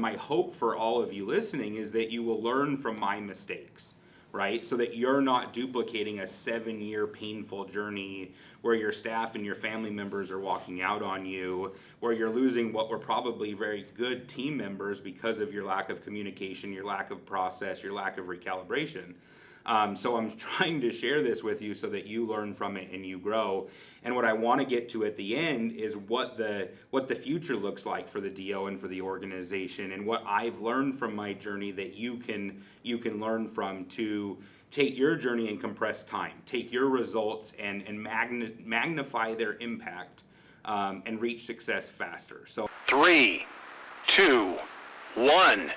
my hope for all of you listening is that you will learn from my mistakes, right? So that you're not duplicating a 7-year painful journey where your staff and your family members are walking out on you, where you're losing what were probably very good team members because of your lack of communication, your lack of process, your lack of recalibration. So I'm trying to share this with you so that you learn from it and you grow. And what I want to get to at the end is what the future looks like for the DO and for the organization, and what I've learned from my journey that you can learn from to take your journey and compress time, take your results and magnify their impact, and reach success faster. So 3, 2, 1.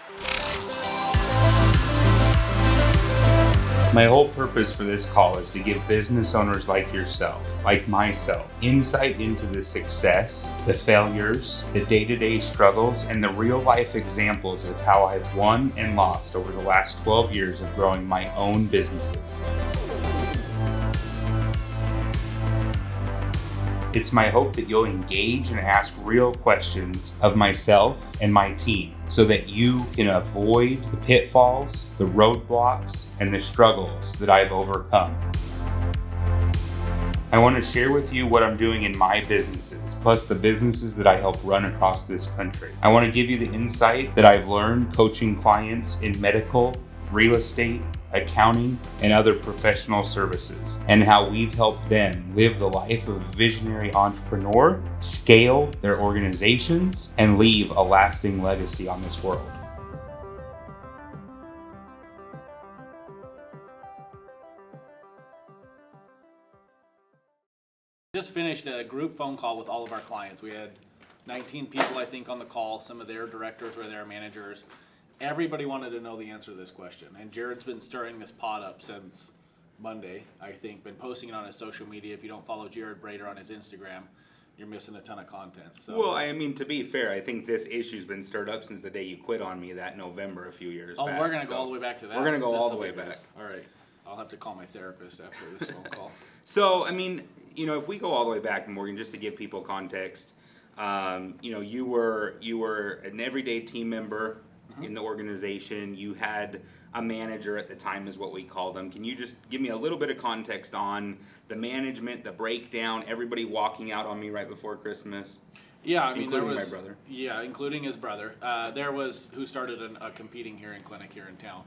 My whole purpose for this call is to give business owners like yourself, like myself, insight into the success, the failures, the day-to-day struggles, and the real-life examples of how I've won and lost over the last 12 years of growing my own businesses. It's my hope that you'll engage and ask real questions of myself and my team so that you can avoid the pitfalls, the roadblocks, and the struggles that I've overcome. I want to share with you what I'm doing in my businesses, plus the businesses that I help run across this country. I want to give you the insight that I've learned coaching clients in medical, real estate, accounting, and other professional services, and how we've helped them live the life of a visionary entrepreneur, scale their organizations, and leave a lasting legacy on this world. Just finished a group phone call with all of our clients. We had 19 people, I think, on the call. Some of their directors were their managers. Everybody wanted to know the answer to this question, and Jared's been stirring this pot up since Monday, I think, been posting it on his social media. If you don't follow Jared Brader on his Instagram, you're missing a ton of content. So. Well, I mean, to be fair, I think this issu's been stirred up since the day you quit on me that November a few years back. Oh, we're going to go all the way back to that? We're going to go This all the will way be good. back. All right. I'll have to call my therapist after this phone call. So, I mean, if we go all the way back, Morgan, just to give people context, you were an everyday team member in the organization. You had a manager at the time, is what we called them. Can you just give me a little bit of context on the management, the breakdown, everybody walking out on me right before Christmas? Yeah, I mean, including there was my brother. Yeah, including his brother. Who started a competing hearing clinic here in town.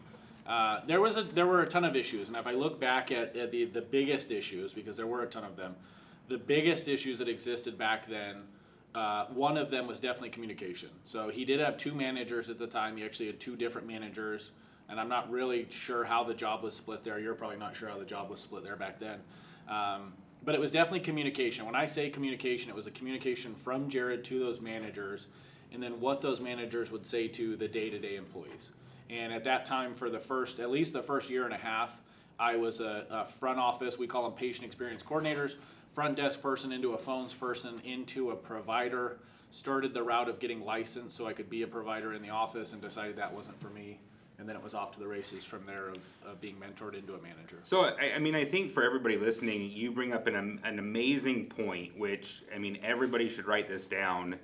There were a ton of issues, and if I look back at the biggest issues, because there were a ton of them, the biggest issues that existed back then. One of them was definitely communication. So he did have 2 managers at the time. He actually had 2 different managers, and I'm not really sure how the job was split there. You're probably not sure how the job was split there back then. But it was definitely communication. When I say communication, it was a communication from Jared to those managers, and then what those managers would say to the day-to-day employees. And at that time, for at least the first year and a half, I was a front office, we call them patient experience coordinators, front desk person into a phones person into a provider, started the route of getting licensed so I could be a provider in the office, and decided that wasn't for me. And then it was off to the races from there of being mentored into a manager. So, I think for everybody listening, you bring up an amazing point, which, everybody should write this down.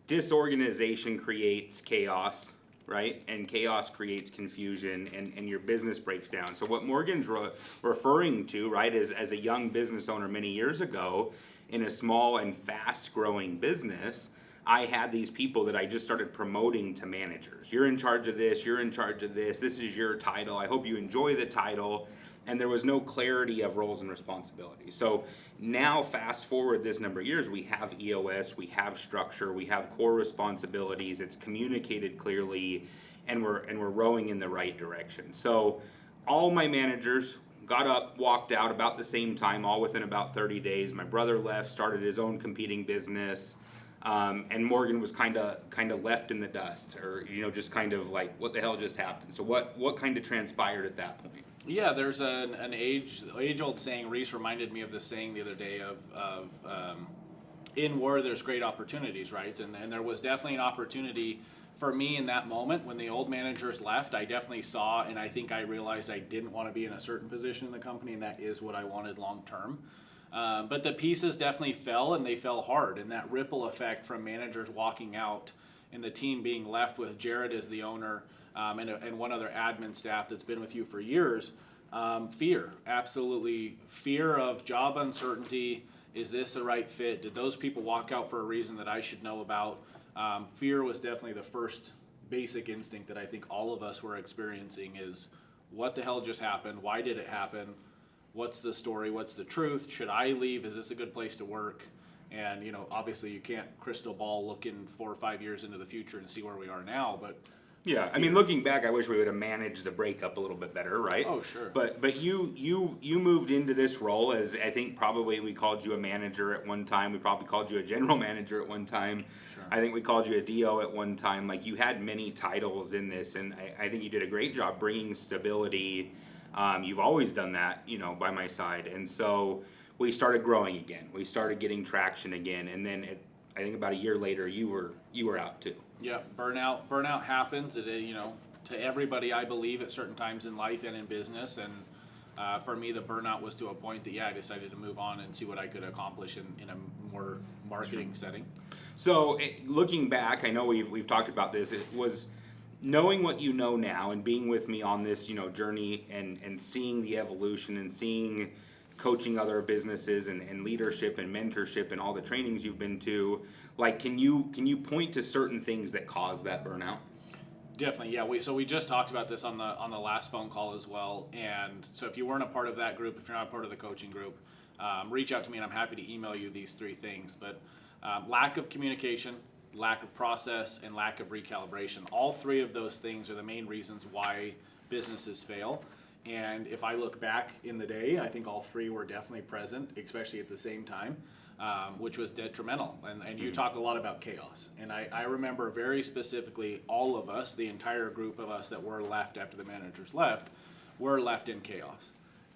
Disorganization creates chaos, right? And chaos creates confusion, and your business breaks down. So what Morgan's referring to, right, is as a young business owner many years ago in a small and fast-growing business, I had these people that I just started promoting to managers. You're in charge of this, you're in charge of this is your title, I hope you enjoy the title. And there was no clarity of roles and responsibilities. So now, fast forward this number of years, we have EOS, we have structure, we have core responsibilities, it's communicated clearly, and we're rowing in the right direction. So all my managers got up, walked out about the same time, all within about 30 days. My brother left, started his own competing business, and Morgan was kind of left in the dust, or just kind of like, what the hell just happened? So what kind of transpired at that point? Yeah, there's an age-old saying. Reese reminded me of this saying the other day of in war there's great opportunities, right? And there was definitely an opportunity for me in that moment when the old managers left. I definitely saw, and I think I realized I didn't want to be in a certain position in the company, and that is what I wanted long term. But the pieces definitely fell, and they fell hard, and that ripple effect from managers walking out and the team being left with Jared as the owner, and one other admin staff that's been with you for years, fear, absolutely fear of job uncertainty. Is this the right fit? Did those people walk out for a reason that I should know about? Fear was definitely the first basic instinct that I think all of us were experiencing is, what the hell just happened? Why did it happen? What's the story? What's the truth? Should I leave? Is this a good place to work? And, you know, obviously you can't crystal ball looking 4 or 5 years into the future and see where we are now, but Yeah, I mean, looking back, I wish we would have managed the breakup a little bit better, right? Oh, sure. But you moved into this role as, I think probably we called you a manager at one time. We probably called you a general manager at one time. Sure. I think we called you a DO at one time. Like, you had many titles in this, and I think you did a great job bringing stability. You've always done that, you know, by my side. And so we started growing again. We started getting traction again, and then I think about a year later, you were out too. Yeah, burnout happens. You know, to everybody, I believe, at certain times in life and in business. And for me, the burnout was to a point that I decided to move on and see what I could accomplish in a more marketing setting. So looking back, I know we've talked about this. It was knowing what you know now and being with me on this, you know, journey and seeing the evolution and seeing coaching other businesses and leadership and mentorship and all the trainings you've been to. Like, can you point to certain things that cause that burnout? Definitely, yeah. We just talked about this on the last phone call as well. And so if you weren't a part of that group, if you're not a part of the coaching group, reach out to me and I'm happy to email you these 3 things. But lack of communication, lack of process, and lack of recalibration. All 3 of those things are the main reasons why businesses fail. And if I look back in the day, I think all 3 were definitely present, especially at the same time, which was detrimental. And you talk a lot about chaos. And I remember very specifically all of us, the entire group of us that were left after the managers left, were left in chaos.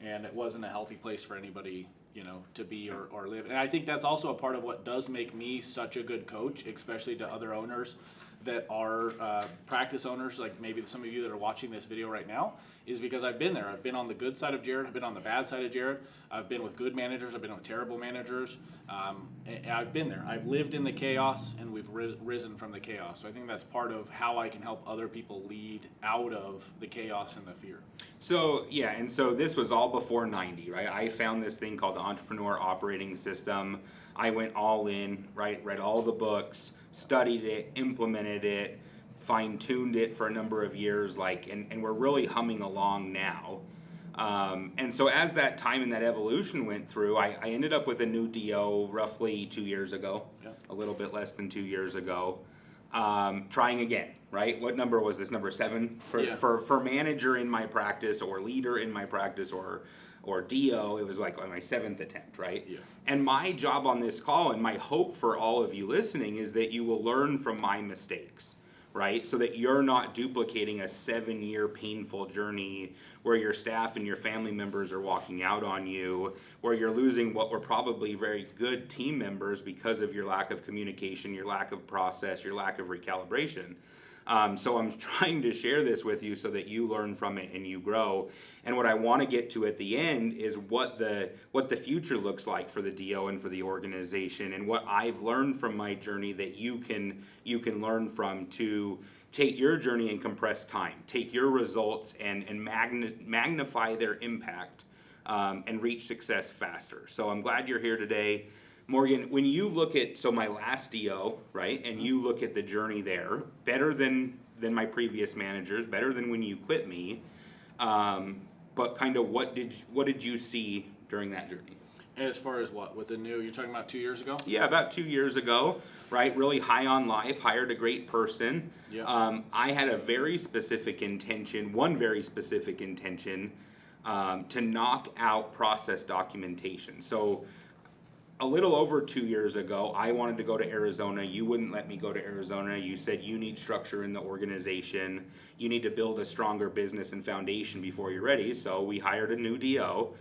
And it wasn't a healthy place for anybody, you know, to be or live. And I think that's also a part of what does make me such a good coach, especially to other owners that are practice owners, like maybe some of you that are watching this video right now, is because I've been there. I've been on the good side of Jared, I've been on the bad side of Jared, I've been with good managers, I've been with terrible managers, and I've been there. I've lived in the chaos, and we've risen from the chaos. So I think that's part of how I can help other people lead out of the chaos and the fear. So, yeah, and so this was all before 90, right? I found this thing called the Entrepreneur Operating System. I went all in, right? Read all the books, studied it, implemented it, fine-tuned it for a number of years, like, and we're really humming along now. And so as that time and that evolution went through, I ended up with a new DO roughly 2 years ago, a little bit less than 2 years ago, trying again, right? What number was this? Number 7? For manager in my practice or leader in my practice or DO, it was like my 7th attempt, right? Yeah. And my job on this call and my hope for all of you listening is that you will learn from my mistakes, right? So that you're not duplicating a 7-year painful journey where your staff and your family members are walking out on you, where you're losing what were probably very good team members because of your lack of communication, your lack of process, your lack of recalibration. So I'm trying to share this with you so that you learn from it and you grow. And what I want to get to at the end is what the future looks like for the DO and for the organization, and what I've learned from my journey that you can learn from to take your journey and compress time, take your results and magnify their impact, and reach success faster. So I'm glad you're here today. Morgan, when you look at, so my last DO, right, and you look at the journey there, better than my previous managers, better than when you quit me, but kind of what did you see during that journey? As far as what? With the new, you're talking about 2 years ago? Yeah, about 2 years ago, right, really high on life, hired a great person. Yeah. I had a very specific intention, one very specific intention, to knock out process documentation. So a little over 2 years ago, I wanted to go to Arizona. You wouldn't let me go to Arizona. You said you need structure in the organization. You need to build a stronger business and foundation before you're ready. So we hired a new DO,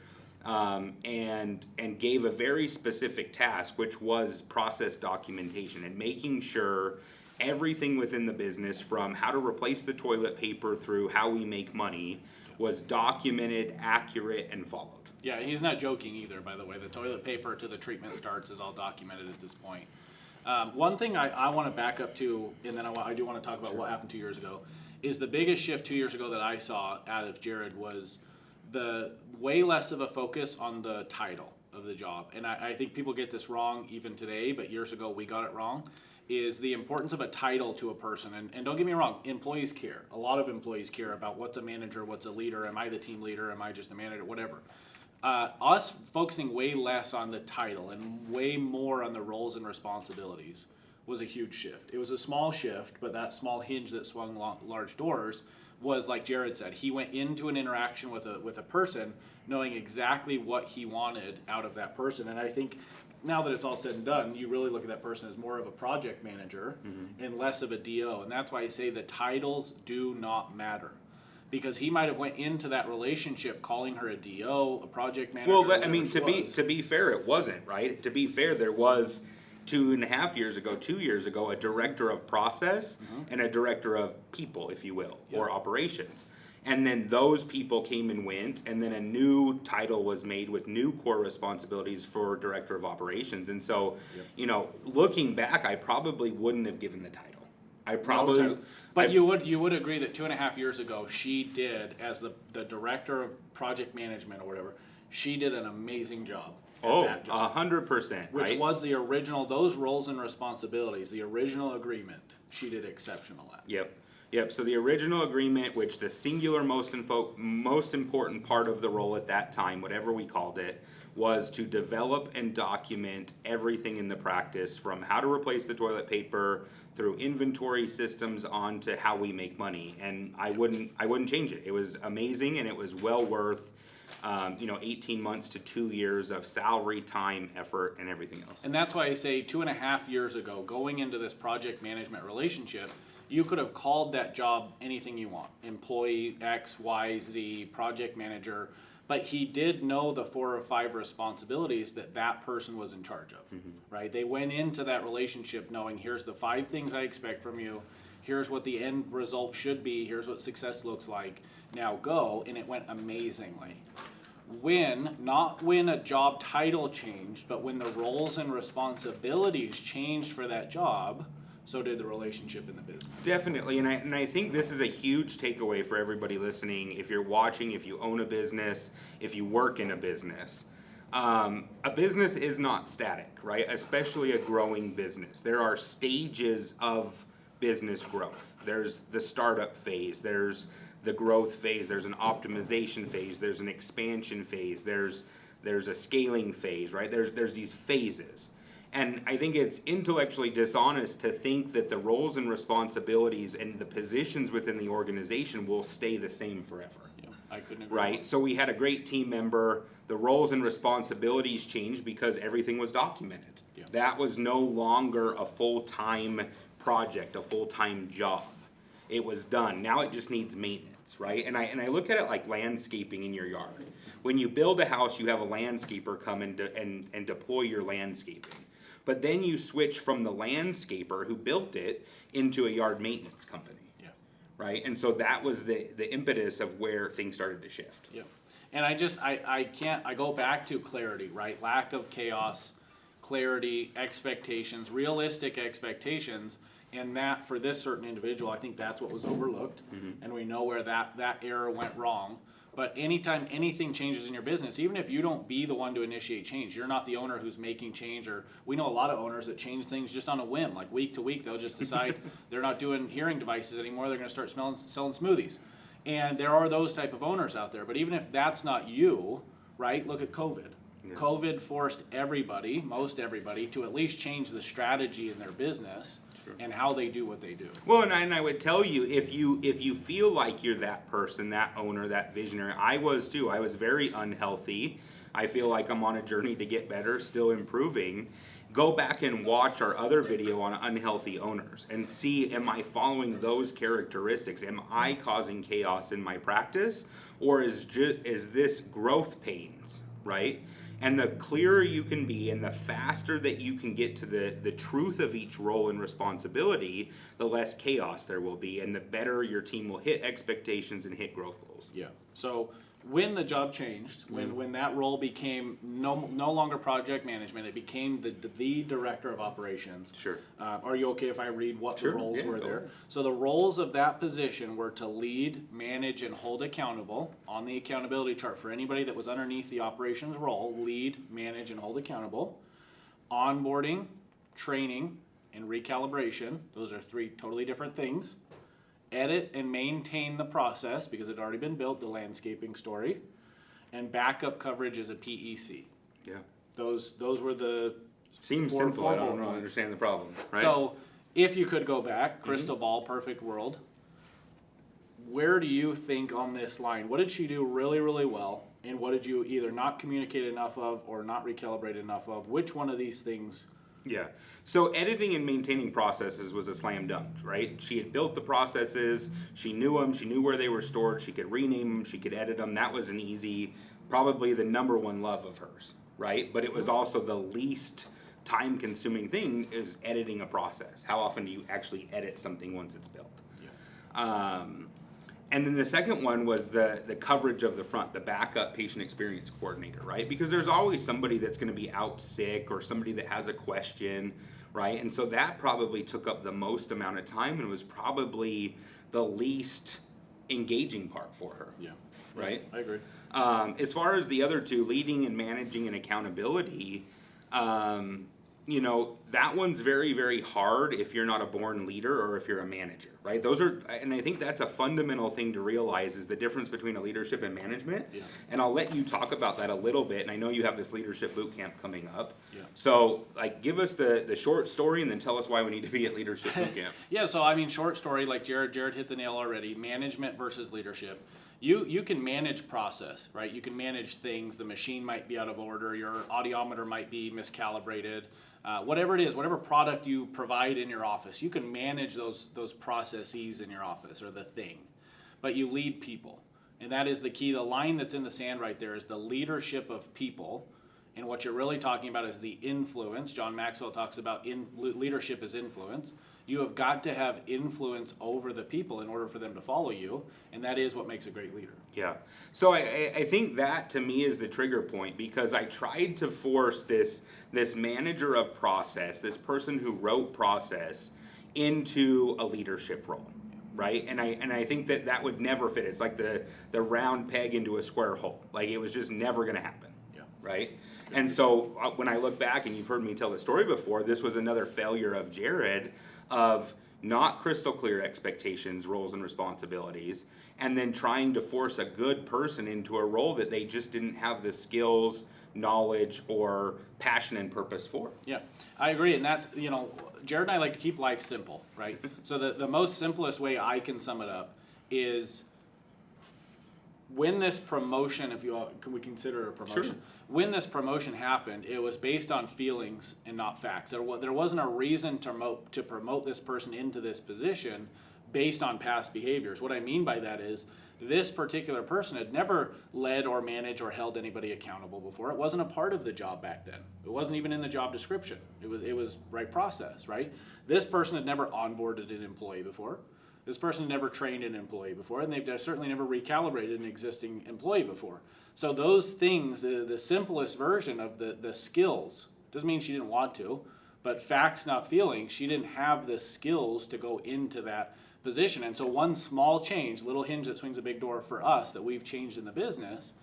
and gave a very specific task, which was process documentation and making sure everything within the business, from how to replace the toilet paper through how we make money, was documented, accurate, and followed. Yeah, he's not joking either, by the way. The toilet paper to the treatment starts is all documented at this point. One thing I want to back up to, and then I do want to talk about what happened 2 years ago, is the biggest shift 2 years ago that I saw out of Jared was the way less of a focus on the title of the job. And I think people get this wrong even today, but years ago we got it wrong, is the importance of a title to a person. And don't get me wrong, employees care. A lot of employees care about what's a manager, what's a leader, am I the team leader, am I just a manager, whatever. Us focusing way less on the title and way more on the roles and responsibilities was a huge shift. It was a small shift, but that small hinge that swung large doors was, like Jared said, he went into an interaction with a person knowing exactly what he wanted out of that person. And I think now that it's all said and done, you really look at that person as more of a project manager and less of a DO. And that's why I say the titles do not matter. Because he might have went into that relationship calling her a DO, a project manager. Well, I mean, to be fair, it wasn't, right? To be fair, there was 2.5 years ago, 2 years ago, a director of process and a director of people, if you will, or operations. And then those people came and went, and then a new title was made with new core responsibilities for director of operations. And so, you know, looking back, I probably wouldn't have given the title. I probably. But you would agree that 2.5 years ago, she did, as the director of project management or whatever, she did an amazing job. Oh, that job, 100%. which right? was the original, those roles and responsibilities, the original agreement, she did exceptional at. Yep. So the original agreement, which the singular most important part of the role at that time, whatever we called it, was to develop and document everything in the practice, from how to replace the toilet paper through inventory systems on to how we make money. And I wouldn't change it. It was amazing, and it was well worth 18 months to 2 years of salary, time, effort, and everything else. And that's why I say 2.5 years ago, going into this project management relationship, you could have called that job anything you want. Employee X, Y, Z, project manager. But he did know the 4 or 5 responsibilities that person was in charge of, right? They went into that relationship knowing, here's the 5 things I expect from you. Here's what the end result should be. Here's what success looks like. Now go, and it went amazingly. Not when a job title changed, but when the roles and responsibilities changed for that job, so did the relationship in the business. Definitely, and I think this is a huge takeaway for everybody listening. If you're watching, if you own a business, if you work in a business is not static, right? Especially a growing business. There are stages of business growth. There's the startup phase, there's the growth phase, there's an optimization phase, there's an expansion phase, there's a scaling phase, right? There's these phases. And I think it's intellectually dishonest to think that the roles and responsibilities and the positions within the organization will stay the same forever. Yeah, I couldn't agree Right? more. So we had a great team member, the roles and responsibilities changed because everything was documented. Yeah. That was no longer a full-time project, a full-time job. It was done. Now it just needs maintenance, right? And I look at it like landscaping in your yard. When you build a house, you have a landscaper come and deploy your landscaping. But then you switch from the landscaper who built it into a yard maintenance company. Yeah. Right? And so that was the impetus of where things started to shift. Yeah. And I go back to clarity, right? Lack of chaos, clarity, expectations, realistic expectations. And that, for this certain individual, I think that's what was overlooked. And we know where that error went wrong. But anytime anything changes in your business, even if you don't be the one to initiate change, you're not the owner who's making change. Or we know a lot of owners that change things just on a whim, like week to week. They'll just decide they're not doing hearing devices anymore. They're going to start selling smoothies. And there are those type of owners out there. But even if that's not you, right? Look at COVID. Yeah. COVID forced everybody, most everybody, to at least change the strategy in their business. Sure. And how they do what they do. Well, and I would tell you, if you feel like you're that person, that owner, that visionary, I was too. I was very unhealthy. I feel like I'm on a journey to get better, still improving. Go back and watch our other video on unhealthy owners and see, am I following those characteristics? Am I causing chaos in my practice? Or is this growth pains, right? And the clearer you can be and the faster that you can get to the truth of each role and responsibility, the less chaos there will be and the better your team will hit expectations and hit growth goals. Yeah. So when the job changed, when that role became no longer project management, it became the director of operations. Sure. Are you okay if I read what Sure, the roles yeah, were go there? ahead. So the roles of that position were to lead, manage, and hold accountable on the accountability chart for anybody that was underneath the operations role. Lead, manage, and hold accountable. Onboarding, training, and recalibration. Those are 3 totally different things. Edit and maintain the process because it had already been built, the landscaping story, and backup coverage as a PEC. Yeah. Those were the Seems four simple. I bullet don't points. understand the problem. Right. So if you could go back, crystal ball, perfect world, where do you think on this line, what did she do really, really well, and what did you either not communicate enough of or not recalibrate enough of? Which one of these things? Yeah. So editing and maintaining processes was a slam dunk, right? She had built the processes, she knew them, she knew where they were stored, she could rename them, she could edit them. That was an easy, probably the number one love of hers, right? But it was also the least time consuming thing is editing a process. How often do you actually edit something once it's built? Yeah. And then the second one was the coverage of the front, the backup patient experience coordinator, right? Because there's always somebody that's going to be out sick or somebody that has a question, right? And so that probably took up the most amount of time and was probably the least engaging part for her. Yeah. Right? I agree. As far as the other 2, leading and managing and accountability, you know, that one's very, very hard if you're not a born leader or if you're a manager, right? Those are, and I think that's a fundamental thing to realize is the difference between a leadership and management. Yeah. And I'll let you talk about that a little bit. And I know you have this leadership boot camp coming up. Yeah. So, like, give us the short story and then tell us why we need to be at leadership boot camp. Yeah, so I mean, short story, like Jared hit the nail already. Management versus leadership. You can manage process, right? You can manage things. The machine might be out of order. Your audiometer might be miscalibrated. Whatever it is, whatever product you provide in your office, you can manage those processes in your office or the thing. But you lead people, and that is the key. The line that's in the sand right there is the leadership of people. And what you're really talking about is the influence. John Maxwell talks about leadership as influence. You have got to have influence over the people in order for them to follow you, and that is what makes a great leader. Yeah. So I think that to me is the trigger point because I tried to force this manager of process, this person who wrote process, into a leadership role. Right, and I think that would never fit. It's like the round peg into a square hole. Like it was just never going to happen. Yeah. Right. And so when I look back, and you've heard me tell the story before, this was another failure of Jared of not crystal clear expectations, roles, and responsibilities, and then trying to force a good person into a role that they just didn't have the skills, knowledge, or passion and purpose for. Yeah, I agree, and that's, you know, Jared and I like to keep life simple, right? So the most simplest way I can sum it up is when this promotion, if you all, can we consider it a promotion? Sure. When this promotion happened, it was based on feelings and not facts. There wasn't a reason to promote this person into this position based on past behaviors. What I mean by that is this particular person had never led or managed or held anybody accountable before. It wasn't a part of the job back then. It wasn't even in the job description. It was right process, right? This person had never onboarded an employee before. This person had never trained an employee before, and they've certainly never recalibrated an existing employee before. So those things, the simplest version of the skills, doesn't mean she didn't want to, but facts, not feelings, she didn't have the skills to go into that position. And so one small change, little hinge that swings a big door for us that we've changed in the business,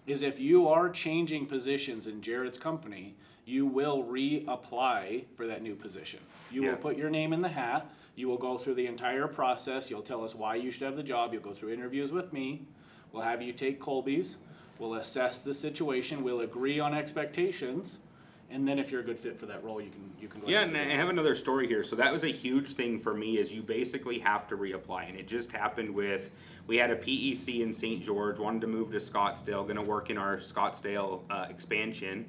is if you are changing positions in Jared's company, you will reapply for that new position. You will put your name in the hat. You will go through the entire process. You'll tell us why you should have the job. You'll go through interviews with me. We'll have you take Colby's. We'll assess the situation. We'll agree on expectations. And then if you're a good fit for that role, you can go Yeah, ahead and I have another story here. So that was a huge thing for me is you basically have to reapply. And it just happened with, we had a PEC in St. George, wanted to move to Scottsdale, going to work in our Scottsdale expansion,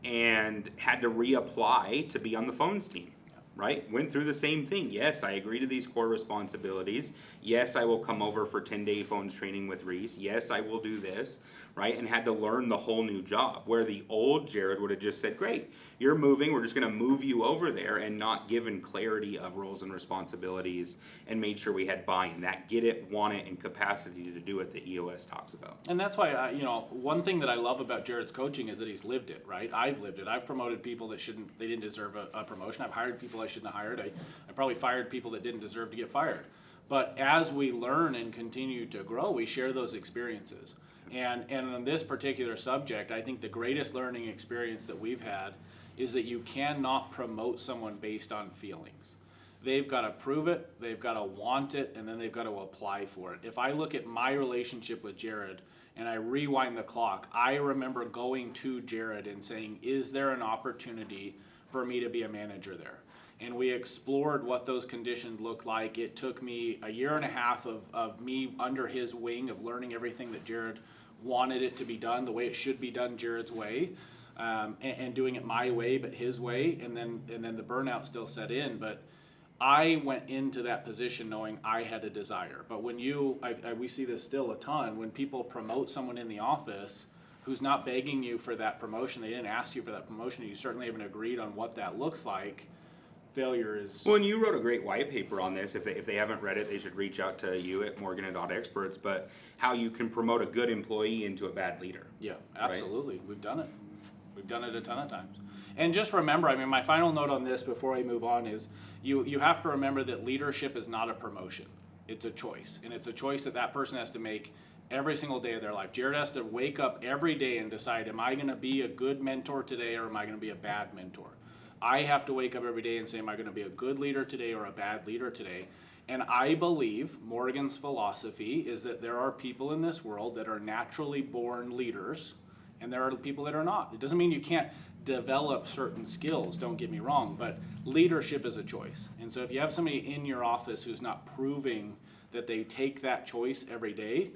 and had to reapply to be on the phones team. right? Went through the same thing. Yes, I agree to these core responsibilities. Yes, I will come over for 10-day phones training with Reese. Yes, I will do this, right? And had to learn the whole new job. Where the old Jared would have just said, great, you're moving, we're just gonna move you over there, and not given clarity of roles and responsibilities and made sure we had buy-in, that get it, want it, and capacity to do it that EOS talks about. And that's why, one thing that I love about Jared's coaching is that he's lived it, right? I've lived it. I've promoted people that they didn't deserve a promotion. I've hired people I shouldn't have hired. I probably fired people that didn't deserve to get fired. But as we learn and continue to grow, we share those experiences. And on this particular subject, I think the greatest learning experience that we've had is that you cannot promote someone based on feelings. They've got to prove it, they've got to want it, and then they've got to apply for it. If I look at my relationship with Jared and I rewind the clock, I remember going to Jared and saying, is there an opportunity for me to be a manager there? And we explored what those conditions looked like. It took me a year and a half of me under his wing, of learning everything that Jared wanted it to be done, the way it should be done Jared's way, and doing it my way, but his way, and then the burnout still set in. But I went into that position knowing I had a desire. But when we see this still a ton, when people promote someone in the office who's not begging you for that promotion, they didn't ask you for that promotion, you certainly haven't agreed on what that looks like, failure is... Well, and you wrote a great white paper on this. If they haven't read it, they should reach out to you at Morgan and Dodd Experts, but how you can promote a good employee into a bad leader. Yeah, absolutely. Right? We've done it. We've done it a ton of times. And just remember, my final note on this before I move on is you have to remember that leadership is not a promotion. It's a choice. And it's a choice that person has to make every single day of their life. Jared has to wake up every day and decide, am I going to be a good mentor today or am I going to be a bad mentor? I have to wake up every day and say, am I going to be a good leader today or a bad leader today? And I believe Morgan's philosophy is that there are people in this world that are naturally born leaders, and there are people that are not. It doesn't mean you can't develop certain skills, don't get me wrong, but leadership is a choice. And so if you have somebody in your office who's not proving that they take that choice every day,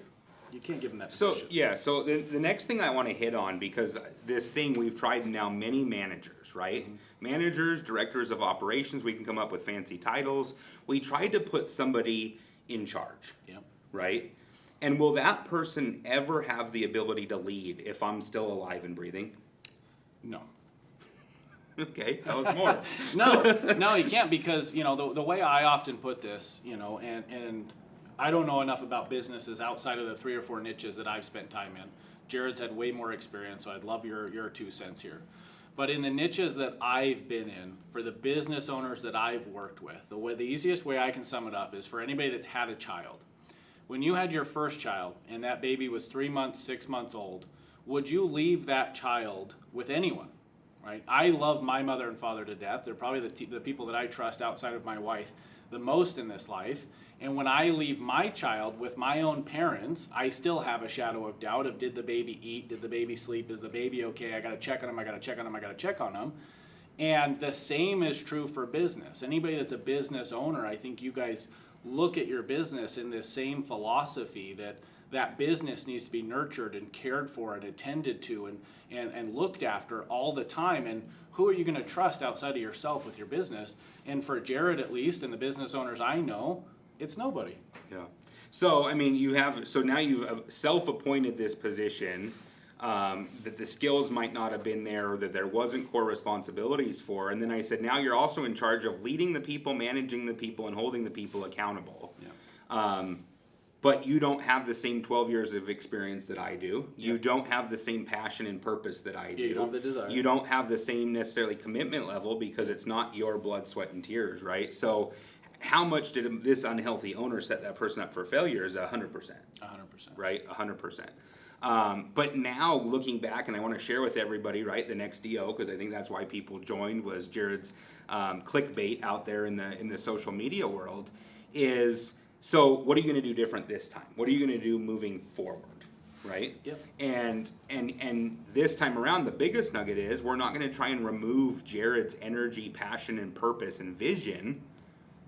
you can't give them that position. So the next thing I want to hit on, because this thing we've tried now many managers, right? Mm-hmm. Managers, directors of operations, we can come up with fancy titles. We tried to put somebody in charge, right? And will that person ever have the ability to lead if I'm still alive and breathing? No. Okay, tell us more. No, you can't, because, the way I often put this, and I don't know enough about businesses outside of the 3 or 4 niches that I've spent time in. Jared's had way more experience, so I'd love your 2 cents here. But in the niches that I've been in, for the business owners that I've worked with, the easiest way I can sum it up is for anybody that's had a child. When you had your first child and that baby was 3 months, 6 months old, would you leave that child with anyone? Right? I love my mother and father to death. They're probably the people that I trust outside of my wife the most in this life. And when I leave my child with my own parents, I still have a shadow of doubt of, did the baby eat? Did the baby sleep? Is the baby okay? I got to check on him. I got to check on him. I got to check on him. And the same is true for business. Anybody that's a business owner, I think you guys look at your business in this same philosophy that business needs to be nurtured and cared for and attended to and looked after all the time. And who are you going to trust outside of yourself with your business? And for Jared, at least, and the business owners I know, it's nobody. Yeah. So, now you've self-appointed this position that the skills might not have been there, or that there wasn't core responsibilities for. And then I said, now you're also in charge of leading the people, managing the people, and holding the people accountable. Yeah. But you don't have the same 12 years of experience that I do. You don't have the same passion and purpose that I do. You don't have the desire. You don't have the same necessarily commitment level, because it's not your blood, sweat, and tears, right? So how much did this unhealthy owner set that person up for failure is 100%. 100%. Right? 100%. But now looking back, and I want to share with everybody, right, the next DO, because I think that's why people joined, was Jared's clickbait out there in the social media world, is, so what are you going to do different this time? What are you going to do moving forward? Right? Yep. And this time around, the biggest nugget is, we're not going to try and remove Jared's energy, passion, and purpose and vision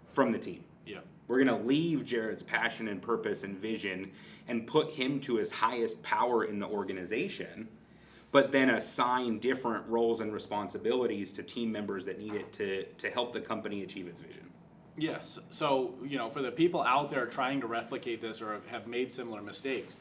from the team. Yeah. We're going to leave Jared's passion and purpose and vision and put him to his highest power in the organization. but then assign different roles and responsibilities to team members that need it to help the company achieve its vision. Yes. So, for the people out there trying to replicate this or have made similar mistakes,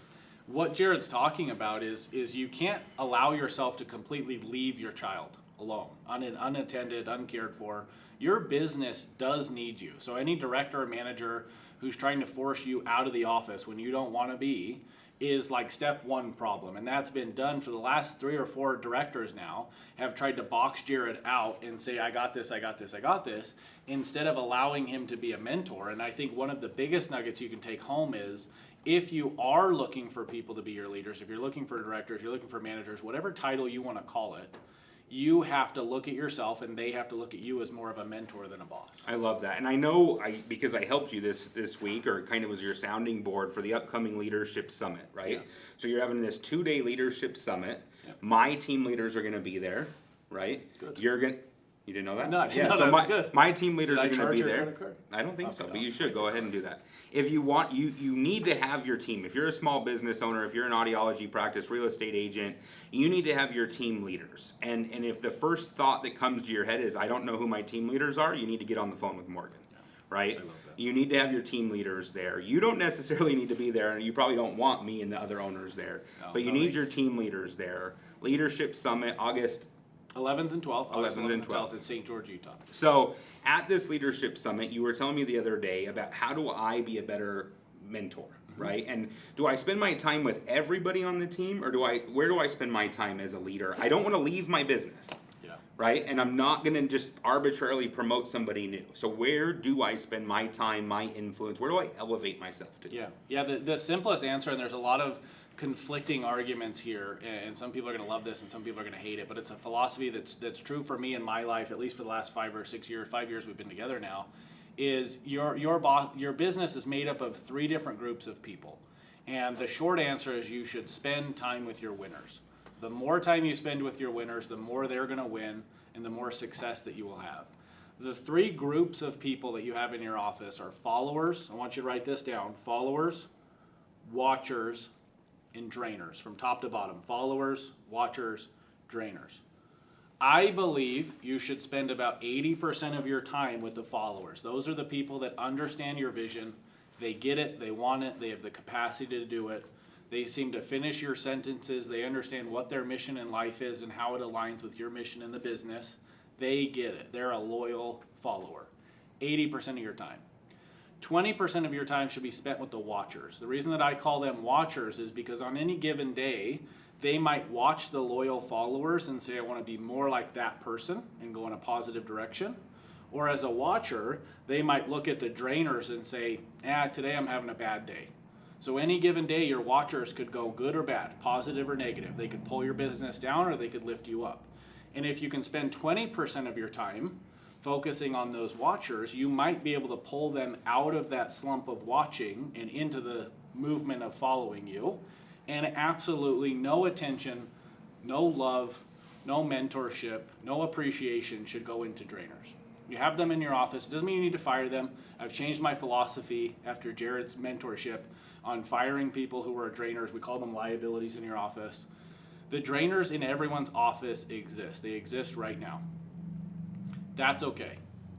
what Jared's talking about is you can't allow yourself to completely leave your child alone, unattended, uncared for. Your business does need you. So any director or manager who's trying to force you out of the office when you don't want to be is like step one problem. And that's been done for the last 3 or 4 directors now, have tried to box Jared out and say, I got this, instead of allowing him to be a mentor. And I think one of the biggest nuggets you can take home is, if you are looking for people to be your leaders, if you're looking for directors, you're looking for managers, whatever title you want to call it, you have to look at yourself and they have to look at you as more of a mentor than a boss. I love that. And I know because I helped you this week, or kind of was your sounding board for the upcoming leadership summit, right? Yeah. So you're having this 2-day leadership summit. Yep. My team leaders are going to be there, right? Good. You didn't know that? No, I didn't yeah, know so that. That's good. my team leaders Did I are going to charge be your there. credit card? I don't think Okay, so, but I'll you swipe should go ahead and do that. If you want, you need to have your team. If you're a small business owner, if you're an audiology practice, real estate agent, you need to have your team leaders. And if the first thought that comes to your head is, I don't know who my team leaders are, you need to get on the phone with Morgan, right? I love that. You need to have your team leaders there. You don't necessarily need to be there, and you probably don't want me and the other owners there, No, but you no need thanks. your team leaders there. Leadership Summit, August 11th and 12th, August 11th and 11th and 12th in St. George, Utah. So at this leadership summit, you were telling me the other day about how do I be a better mentor, right? And do I spend my time with everybody on the team, or where do I spend my time as a leader? I don't want to leave my business, Yeah. right? And I'm not going to just arbitrarily promote somebody new. So where do I spend my time, my influence? Where do I elevate myself to? Yeah. The simplest answer, and there's a lot of conflicting arguments here, and some people are going to love this and some people are going to hate it, but it's a philosophy that's true for me in my life, at least for the last 5 or 6 years, 5 years we've been together now, is your business is made up of 3 different groups of people. And the short answer is you should spend time with your winners. The more time you spend with your winners, the more they're going to win and the more success that you will have. The 3 groups of people that you have in your office are followers. I want you to write this down. Followers, watchers, and drainers, from top to bottom. Followers, watchers, drainers. I believe you should spend about 80% of your time with the followers. Those are the people that understand your vision. They get it, they want it, they have the capacity to do it. They seem to finish your sentences. They understand what their mission in life is and how it aligns with your mission in the business. They get it. They're a loyal follower. 80% of your time. 20% of your time should be spent with the watchers. The reason that I call them watchers is because on any given day, they might watch the loyal followers and say, I want to be more like that person and go in a positive direction. Or as a watcher, they might look at the drainers and say, today I'm having a bad day. So any given day, your watchers could go good or bad, positive or negative. They could pull your business down or they could lift you up. And if you can spend 20% of your time focusing on those watchers, you might be able to pull them out of that slump of watching and into the movement of following you. And absolutely no attention, no love, no mentorship, no appreciation should go into drainers. You have them in your office. It doesn't mean you need to fire them. I've changed my philosophy after Jared's mentorship on firing people who are drainers. We call them liabilities in your office. The drainers in everyone's office exist. They exist right now. That's okay.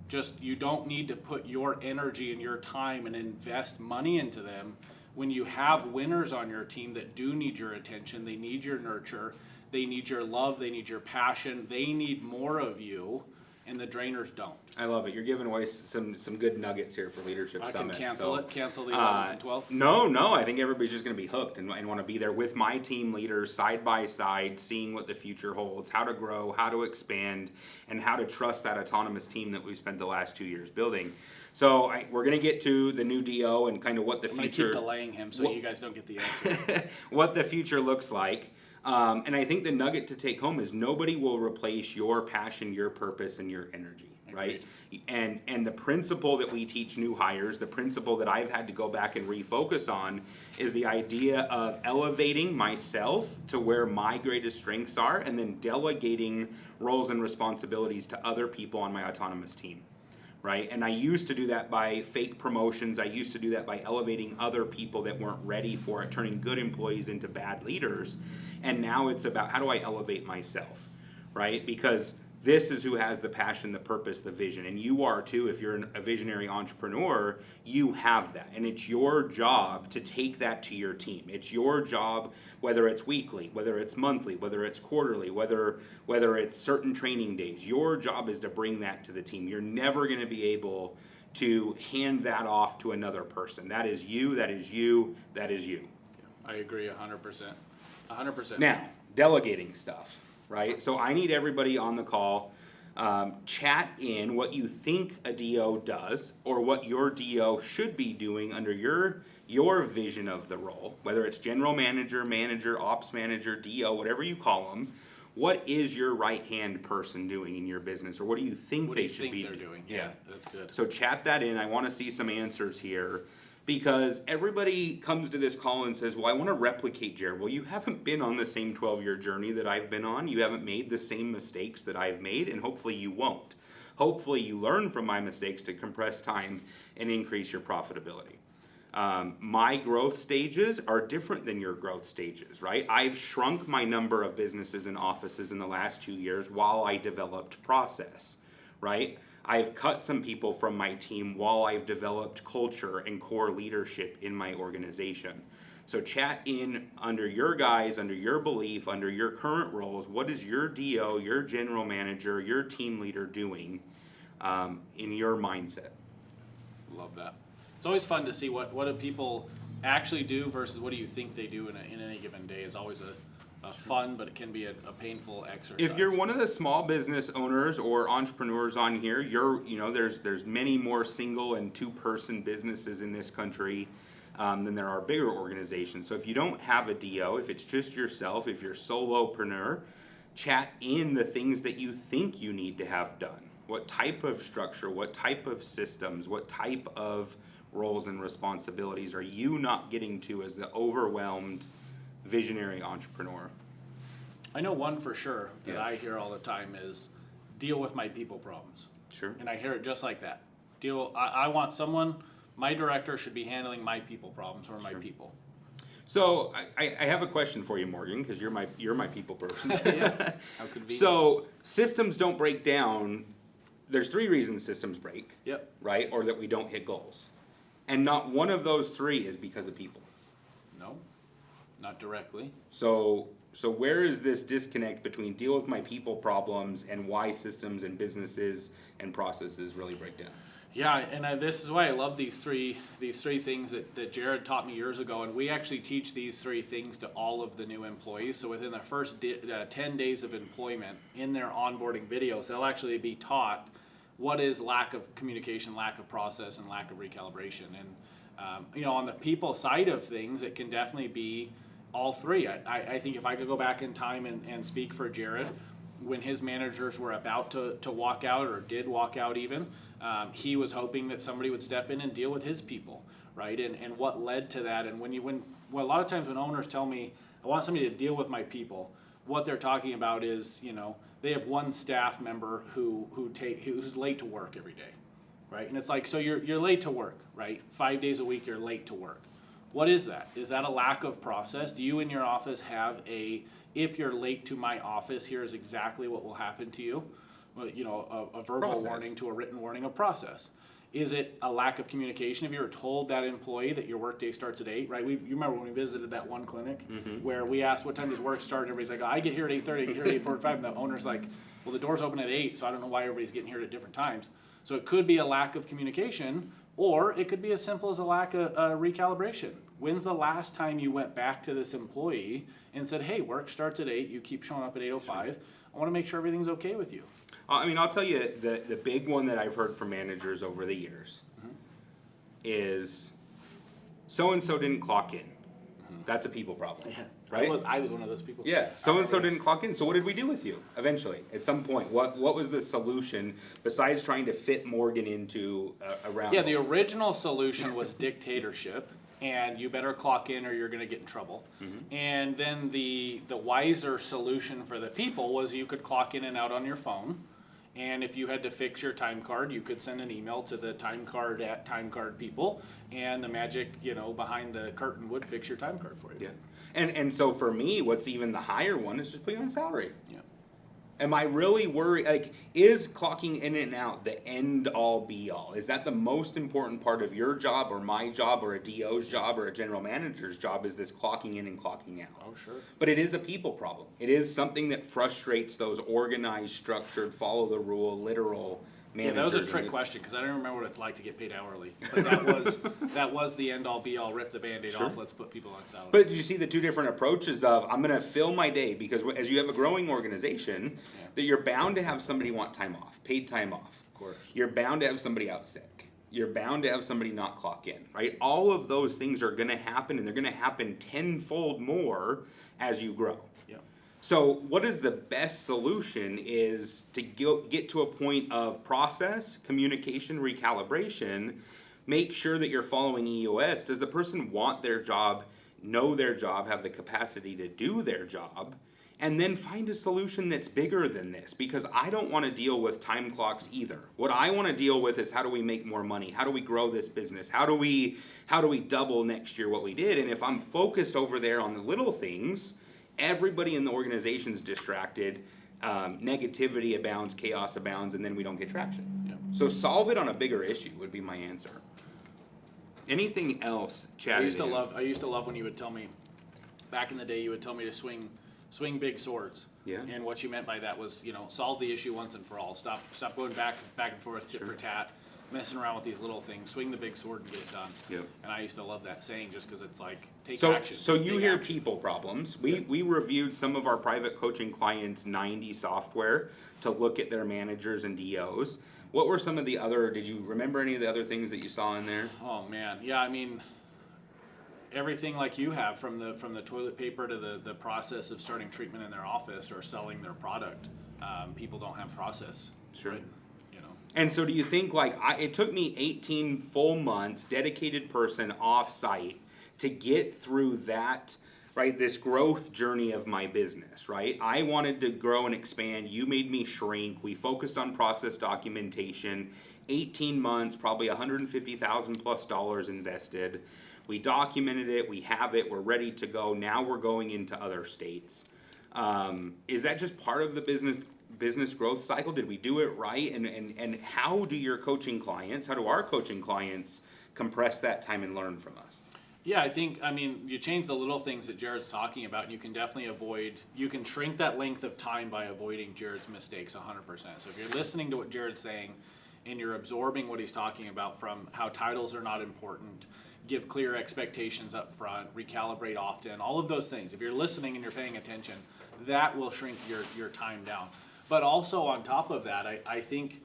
Just you don't need to put your energy and your time and invest money into them when you have winners on your team that do need your attention. They need your nurture. They need your love. They need your passion. They need more of you, and the drainers don't. I love it. You're giving away some good nuggets here for Leadership I Summit. can cancel it. Cancel the 11th and 12th. No. I think everybody's just going to be hooked and want to be there with my team leaders side by side, seeing what the future holds, how to grow, how to expand, and how to trust that autonomous team that we've spent the last 2 years building. So we're going to get to the new DO and kind of what the I'm going to future... keep delaying him so you guys don't get the answer. what the future looks like. And I think the nugget to take home is nobody will replace your passion, your purpose, and your energy, right? And the principle that we teach new hires, the principle that I've had to go back and refocus on, is the idea of elevating myself to where my greatest strengths are and then delegating roles and responsibilities to other people on my autonomous team. right? And I used to do that by fake promotions. I used to do that by elevating other people that weren't ready for it, turning good employees into bad leaders. And now it's about how do I elevate myself, right? Because this is who has the passion, the purpose, the vision. And you are too. If you're a visionary entrepreneur, you have that. And it's your job to take that to your team. It's your job, whether it's weekly, whether it's monthly, whether it's quarterly, whether it's certain training days. Your job is to bring that to the team. You're never going to be able to hand that off to another person. That is you, that is you, that is you. I agree 100%. 100%. Now, delegating stuff, right? So I need everybody on the call, chat in what you think a DO does or what your DO should be doing under your vision of the role, whether it's general manager, ops manager, DO, whatever you call them. What is your right-hand person doing in your business, or what do you think What do they you should think be they're doing? Yeah, that's good. So chat that in. I want to see some answers here. Because everybody comes to this call and says, well, I want to replicate Jared. Well, you haven't been on the same 12-year journey that I've been on. You haven't made the same mistakes that I've made, and hopefully you won't. Hopefully you learn from my mistakes to compress time and increase your profitability. My growth stages are different than your growth stages, right? I've shrunk my number of businesses and offices in the last 2 years while I developed process, right? I've cut some people from my team while I've developed culture and core leadership in my organization. So chat in under your guys, under your belief, under your current roles. What is your DO, your general manager, your team leader doing in your mindset? Love that. It's always fun to see what do people actually do versus what do you think they do in any given day. Is always a fun, but it can be a painful exercise. If you're one of the small business owners or entrepreneurs on here, there's many more single and two-person businesses in this country than there are bigger organizations. So if you don't have a DO, if it's just yourself, if you're solopreneur, chat in the things that you think you need to have done. What type of structure, what type of systems, what type of roles and responsibilities are you not getting to as the overwhelmed visionary entrepreneur? I know one for sure that Yeah. I hear all the time is deal with my people problems. Sure. And I hear it just like that. I want someone, my director should be handling my people problems or my people. So I have a question for you, Morgan, because you're my people person. How convenient. So systems don't break down. There's 3 reasons systems break, Yep. right? Or that we don't hit goals. And not one of those 3 is because of people. No, not directly. So where is this disconnect between deal with my people problems and why systems and businesses and processes really break down? Yeah, and this is why I love these three things that Jared taught me years ago, and we actually teach these 3 things to all of the new employees. So within the first 10 days of employment, in their onboarding videos, they'll actually be taught what is lack of communication, lack of process, and lack of recalibration. And on the people side of things, it can definitely be all 3. I think if I could go back in time and speak for Jared, when his managers were about to walk out or did walk out even, he was hoping that somebody would step in and deal with his people, right? And what led to that, and when a lot of times when owners tell me, I want somebody to deal with my people, what they're talking about is, they have one staff member who's late to work every day, right? And it's like, so you're late to work, right? 5 days a week you're late to work. What is that? Is that a lack of process? Do you in your office have if you're late to my office, here's exactly what will happen to you? Well, a verbal Process. warning to a written warning of process. Is it a lack of communication? If you were told that employee that your workday starts at 8, right? You remember when we visited that one clinic where we asked what time does work start, and everybody's like, I get here at 8:30, I get here at 8:45, and the owner's like, well, the door's open at 8, so I don't know why everybody's getting here at different times. So it could be a lack of communication, or it could be as simple as a lack of recalibration. When's the last time you went back to this employee and said, hey, work starts at 8, you keep showing up at 8:05, I wanna make sure everything's okay with you. I'll tell you the big one that I've heard from managers over the years is so-and-so didn't clock in. That's a people problem, right? I was one of those people. Yeah, so-and-so didn't clock in, so what did we do with you eventually, at some point? What was the solution besides trying to fit Morgan into a round? Yeah, the original solution was dictatorship, and you better clock in or you're gonna get in trouble. And then the wiser solution for the people was you could clock in and out on your phone, And if you had to fix your time card, you could send an email to the time card at time card people, and the magic, behind the curtain would fix your time card for you. Yeah. And so for me, what's even the higher one is just putting on salary. Yeah. Am I really worried? Like, is clocking in and out the end all be all? Is that the most important part of your job or my job or a DO's job or a general manager's job, is this clocking in and clocking out? Oh, sure. But it is a people problem. It is something that frustrates those organized, structured, follow the rule, literal Yeah, managers. that was a and trick the- question, because I don't remember what it's like to get paid hourly. But that was the end all be all, rip the Band-Aid Sure. off, let's put people on salary. But you see the two different approaches of, I'm gonna fill my day, because as you have a growing organization, Yeah. that you're bound to have somebody want time off, paid time off. Of course. You're bound to have somebody out sick. You're bound to have somebody not clock in, right? All of those things are gonna happen, and they're gonna happen tenfold more as you grow. Yeah. So what is the best solution is to get to a point of process, communication, recalibration, make sure that you're following EOS. Does the person want their job, know their job, have the capacity to do their job? And then find a solution that's bigger than this, because I don't want to deal with time clocks either. What I want to deal with is, how do we make more money? How do we grow this business? How do we double next year what we did? And if I'm focused over there on the little things, everybody in the organization's distracted, negativity abounds, chaos abounds, and then we don't get traction. Yeah. So solve it on a bigger issue would be my answer. Anything else, Chad? I used to love when you would tell me, back in the day, you would tell me to swing big swords. Yeah. And what you meant by that was, solve the issue once and for all. Stop going back and forth, tit for tat, messing around with these little things. Swing the big sword and get it done. Yep. And I used to love that saying, just because it's like, take So, action. so you Take hear action. people problems. We reviewed some of our private coaching clients' 90 software to look at their managers and DOs. What were some of the other, did you remember any of the other things that you saw in there? Oh man, yeah. I mean, everything like you have, from the toilet paper to the process of starting treatment in their office or selling their product. People don't have process. Sure. Right? And so do you think, like, it took me 18 full months, dedicated person off-site, to get through that, right, this growth journey of my business, right? I wanted to grow and expand. You made me shrink. We focused on process documentation. 18 months, probably $150,000 plus invested. We documented it. We have it. We're ready to go. Now we're going into other states. Is that just part of the business growth cycle? Did we do it right? And how do your coaching clients, how do our coaching clients compress that time and learn from us? Yeah, I mean, you change the little things that Jared's talking about, and you can definitely you can shrink that length of time by avoiding Jared's mistakes 100%. So if you're listening to what Jared's saying and you're absorbing what he's talking about, from how titles are not important, give clear expectations up front, recalibrate often, all of those things. If you're listening and you're paying attention, that will shrink your time down. But also on top of that, I think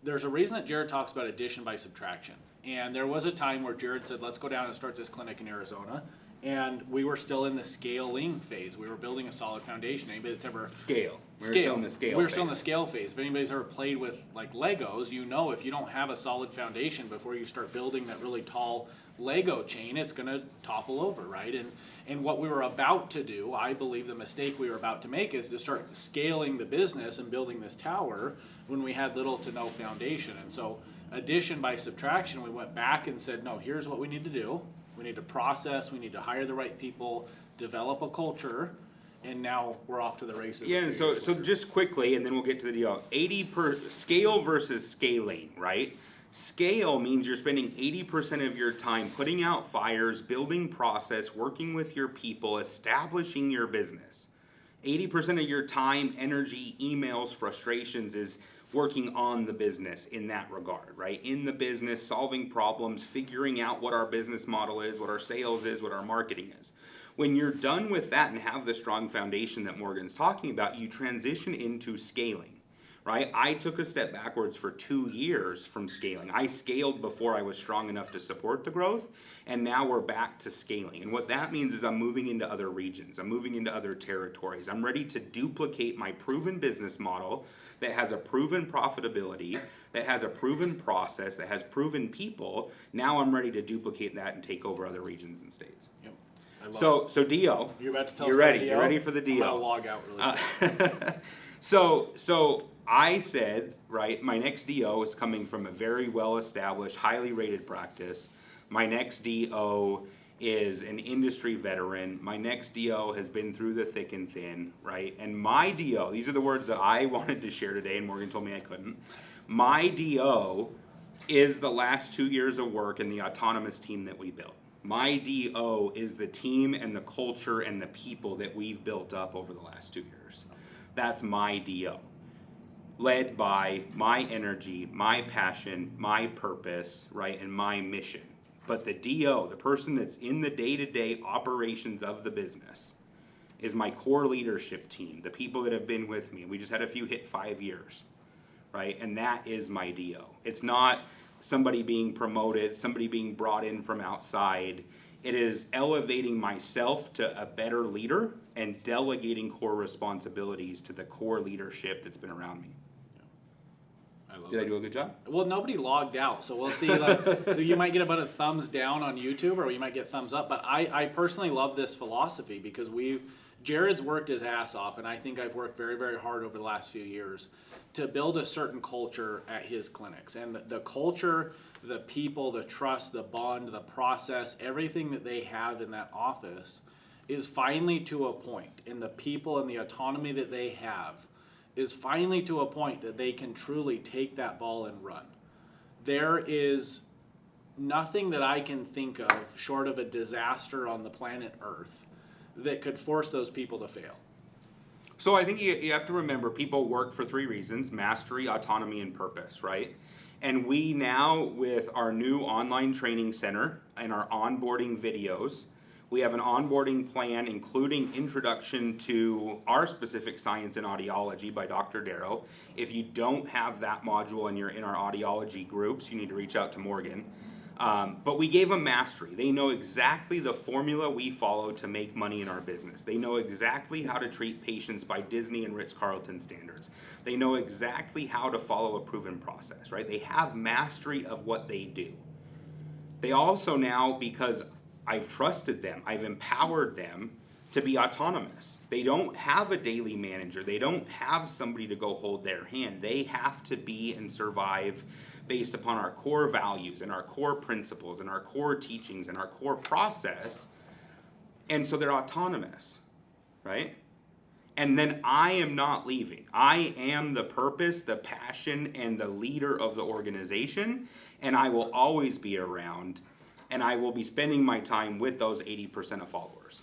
there's a reason that Jared talks about addition by subtraction. And there was a time where Jared said, let's go down and start this clinic in Arizona. And we were still in the scaling phase. We were building a solid foundation. Anybody that's ever Scale. We're still in the scale We're still in phase. the scale phase. If anybody's ever played with like Legos, if you don't have a solid foundation before you start building that really tall Lego chain, it's gonna topple over, right? And what we were about to do, I believe the mistake we were about to make, is to start scaling the business and building this tower when we had little to no foundation. And so addition by subtraction, we went back and said, no, here's what we need to do. We need to process, we need to hire the right people, develop a culture, and now we're off to the races. Yeah, and so just quickly, and then we'll get to the deal. Scale versus scaling, right? Scale means you're spending 80% of your time putting out fires, building process, working with your people, establishing your business. 80% of your time, energy, emails, frustrations is working on the business in that regard, right? In the business, solving problems, figuring out what our business model is, what our sales is, what our marketing is. When you're done with that and have the strong foundation that Morgan's talking about, you transition into scaling, right? I took a step backwards for 2 years from scaling. I scaled before I was strong enough to support the growth, and now we're back to scaling. And what that means is I'm moving into other regions. I'm moving into other territories. I'm ready to duplicate my proven business model that has a proven profitability, that has a proven process, that has proven people. Now I'm ready to duplicate that and take over other regions and states. Yep. I love it. So Dio, You're about to tell you're us about ready. the You're deal? ready for the I'm deal. gonna log out really quick. So I said, right, my next DO is coming from a very well-established, highly rated practice. My next DO is an industry veteran. My next DO has been through the thick and thin, right? And my DO, these are the words that I wanted to share today, and Morgan told me I couldn't. My DO is the last 2 years of work in the autonomous team that we built. My DO is the team and the culture and the people that we've built up over the last 2 years. That's my DO. Led by my energy, my passion, my purpose, right, and my mission. But the DO, the person that's in the day-to-day operations of the business, is my core leadership team, the people that have been with me. We just had a few hit 5 years, right? And that is my DO. It's not somebody being promoted, somebody being brought in from outside. It is elevating myself to a better leader and delegating core responsibilities to the core leadership that's been around me. I love Did I it. do a good job? Well, nobody logged out, so we'll see. Like, you might get about a thumbs down on YouTube, or you might get thumbs up. But I personally love this philosophy because Jared's worked his ass off, and I think I've worked very, very hard over the last few years to build a certain culture at his clinics. And the culture, the people, the trust, the bond, the process, everything that they have in that office is finally to a point, in the people and the autonomy that they have, is finally to a point that they can truly take that ball and run. There is nothing that I can think of short of a disaster on the planet Earth that could force those people to fail. So I think you have to remember people work for 3 reasons: mastery, autonomy, and purpose, right? And we now, with our new online training center and our onboarding videos, we have an onboarding plan including introduction to our specific science in audiology by Dr. Darrow. If you don't have that module and you're in our audiology groups, you need to reach out to Morgan. But we gave them mastery. They know exactly the formula we follow to make money in our business. They know exactly how to treat patients by Disney and Ritz-Carlton standards. They know exactly how to follow a proven process, right? They have mastery of what they do. They also now, because I've trusted them, I've empowered them to be autonomous. They don't have a daily manager. They don't have somebody to go hold their hand. They have to be and survive based upon our core values and our core principles and our core teachings and our core process. And so they're autonomous, right? And then I am not leaving. I am the purpose, the passion, and the leader of the organization, and I will always be around, and I will be spending my time with those 80% of followers.